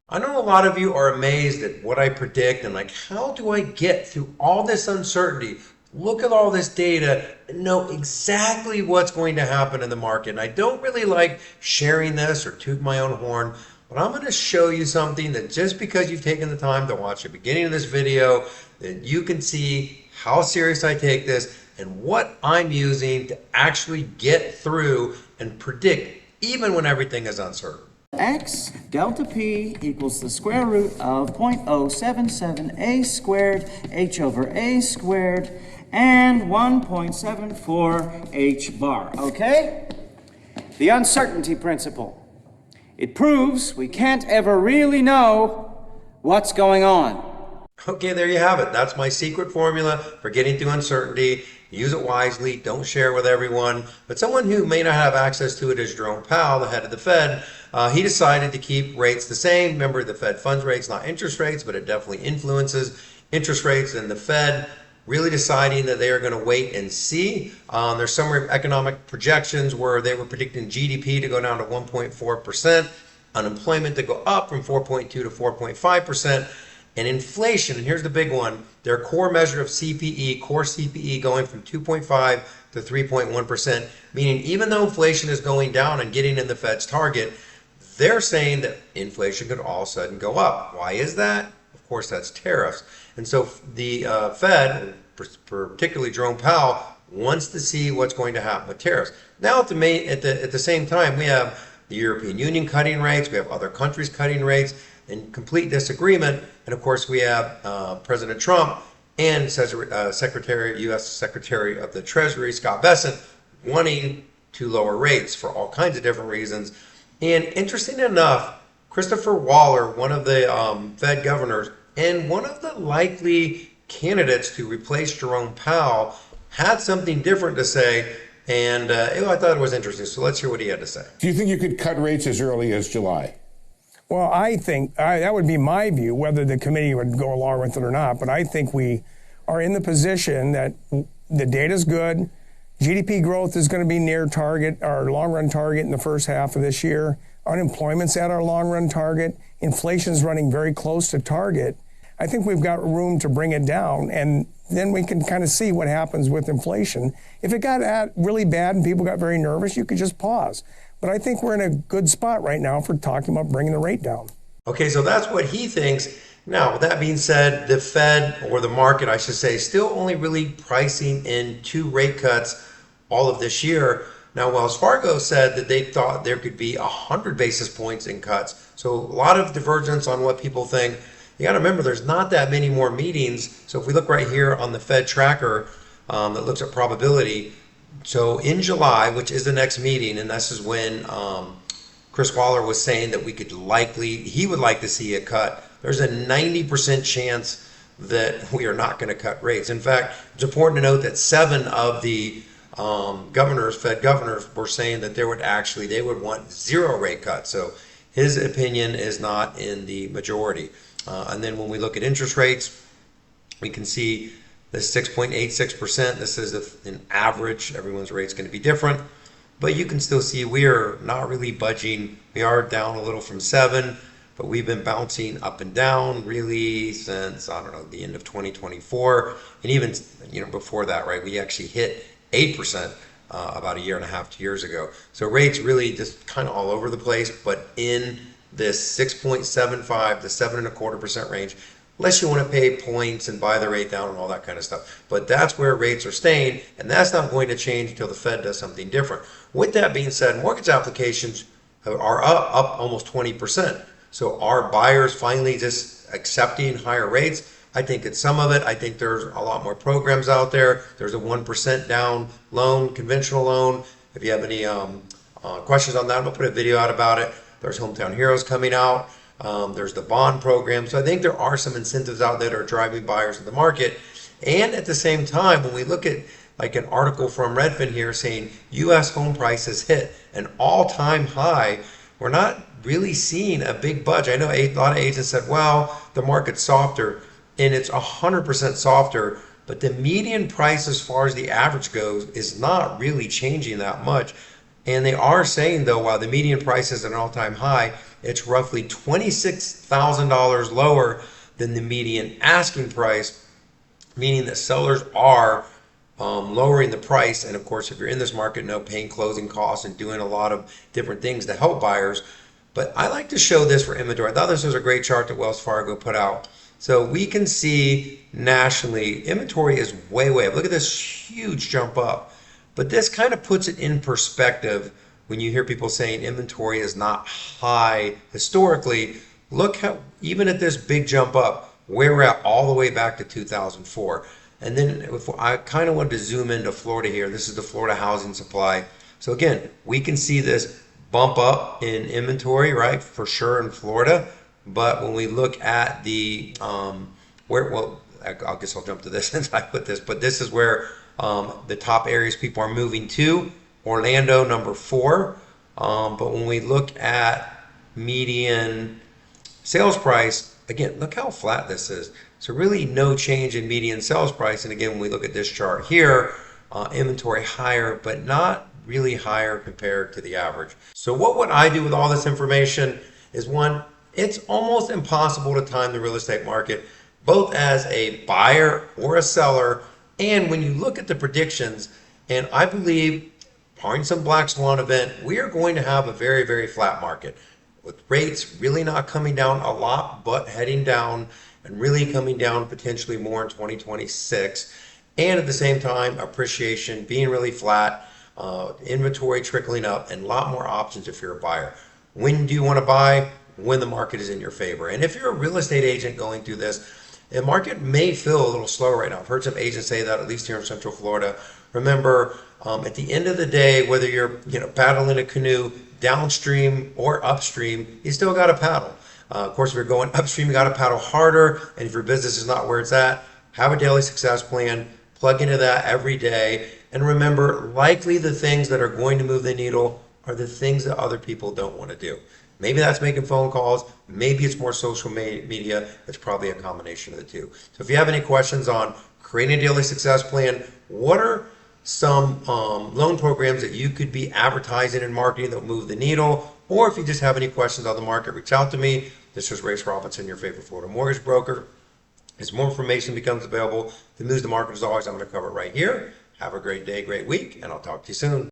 I know a lot of you are amazed at what I predict and like, how do I get through all this uncertainty? Look at all this data and know exactly what's going to happen in the market. And I don't really like sharing this or toot my own horn, but I'm going to show you something that just because you've taken the time to watch the beginning of this video, that you can see how serious I take this and what I'm using to actually get through and predict even when everything is uncertain. X delta P equals the square root of 0.077 a squared h over a squared and 1.74 h bar, okay? The uncertainty principle. It proves we can't ever really know what's going on. Okay, there you have it. That's my secret formula for getting through uncertainty. Use it wisely. Don't share with everyone. But someone who may not have access to it is Jerome Powell, the head of the Fed. He decided to keep rates the same. Remember, the Fed funds rates, not interest rates, but it definitely influences interest rates. And the Fed really deciding that they are going to wait and see. There's some economic projections where they were predicting GDP to go down to 1.4%, unemployment to go up from 4.2 to 4.5%. And inflation, and here's the big one, their core measure of CPE, core CPE going from 2.5 to 3.1%, meaning even though inflation is going down and getting in the Fed's target, they're saying that inflation could all of a sudden go up. Why is that? Of course, that's tariffs. And so the Fed, particularly Jerome Powell, wants to see what's going to happen with tariffs. Now at the same time, we have the European Union cutting rates, we have other countries cutting rates, in complete disagreement. And of course, we have President Trump and U.S. Secretary of the Treasury, Scott Bessent, wanting to lower rates for all kinds of different reasons. And interesting enough, Christopher Waller, one of the Fed governors and one of the likely candidates to replace Jerome Powell, had something different to say. And I thought it was interesting. So let's hear what he had to say. Do you think you could cut rates as early as July? Well, I think that would be my view, whether the committee would go along with it or not. But I think we are in the position that the data is good. GDP growth is going to be near target, our long-run target in the first half of this year. Unemployment's at our long-run target. Inflation is running very close to target. I think we've got room to bring it down, and then we can kind of see what happens with inflation. If it got really bad and people got very nervous, you could just pause. But I think we're in a good spot right now for talking about bringing the rate down. Okay, so that's what he thinks. Now, with that being said, the Fed, or the market, I should say, still only really pricing in 2 rate cuts all of this year. Now, Wells Fargo said that they thought there could be 100 basis points in cuts. So a lot of divergence on what people think. You got to remember, there's not that many more meetings. So if we look right here on the Fed tracker that looks at probability, so in July, which is the next meeting, and this is when Chris Waller was saying that he would like to see a cut. There's a 90% chance that we are not going to cut rates. In fact, it's important to note that 7 of the Fed governors were saying that they would want 0 rate cuts. So his opinion is not in the majority. And then when we look at interest rates, we can see the 6.86%. This is an average. Everyone's rate's going to be different. But you can still see we are not really budging. We are down a little from 7, but we've been bouncing up and down really since, I don't know, the end of 2024. And even before that, right, we actually hit 8% about a year and a half, 2 years ago. So rates really just kind of all over the place, but in this 6.75 to 7.25% range, unless you want to pay points and buy the rate down and all that kind of stuff. But that's where rates are staying, and that's not going to change until the Fed does something different. With that being said, mortgage applications are up almost 20%. So are buyers finally just accepting higher rates? I think it's some of it. I think there's a lot more programs out there. There's a 1% down loan, conventional loan. If you have any questions on that, I'm going to put a video out about it. There's Hometown Heroes coming out. There's the bond program. So I think there are some incentives out there that are driving buyers in the market. And at the same time, when we look at like an article from Redfin here saying U.S. home prices hit an all-time high, we're not really seeing a big budge. I know a lot of agents said, well, the market's softer, and it's 100% softer, but the median price as far as the average goes is not really changing that much. And they are saying, though, while the median price is at an all-time high, it's roughly $26,000 lower than the median asking price, meaning that sellers are lowering the price. And of course, if you're in this market, paying closing costs and doing a lot of different things to help buyers. But I like to show this for inventory. I thought this was a great chart that Wells Fargo put out. So we can see nationally, inventory is way up. Look at this huge jump up. But this kind of puts it in perspective when you hear people saying inventory is not high historically. Look how, even at this big jump up, where we're at all the way back to 2004. And then if I kind of wanted to zoom into Florida here. This is the Florida housing supply. So again, we can see this bump up in inventory, right? For sure in Florida. But when we look at the, I guess I'll jump to this since I put this, but this is where the top areas people are moving to. Orlando, number 4. But when we look at median sales price, again, look how flat this is. So really no change in median sales price. And again, when we look at this chart here, inventory higher, but not really higher compared to the average. So what would I do with all this information is, one, it's almost impossible to time the real estate market, both as a buyer or a seller. And when you look at the predictions, and I believe, barring some black swan event, we are going to have a very flat market, with rates really not coming down a lot, but heading down, and really coming down potentially more in 2026. And at the same time, appreciation being really flat, inventory trickling up, and a lot more options if you're a buyer. When do you want to buy? When the market is in your favor. And if you're a real estate agent going through this, the market may feel a little slow right now. I've heard some agents say that, at least here in Central Florida. Remember, at the end of the day, whether you're paddling a canoe downstream or upstream, you still got to paddle. Of course, if you're going upstream, you got to paddle harder. And if your business is not where it's at, have a daily success plan, plug into that every day. And remember, likely the things that are going to move the needle are the things that other people don't want to do. Maybe that's making phone calls. Maybe it's more social media. It's probably a combination of the two. So if you have any questions on creating a daily success plan, what are some loan programs that you could be advertising and marketing that will move the needle? Or if you just have any questions on the market, reach out to me. This is Rayce Robinson, your favorite Florida mortgage broker. As more information becomes available that moves the market, as always, I'm going to cover it right here. Have a great day, great week, and I'll talk to you soon.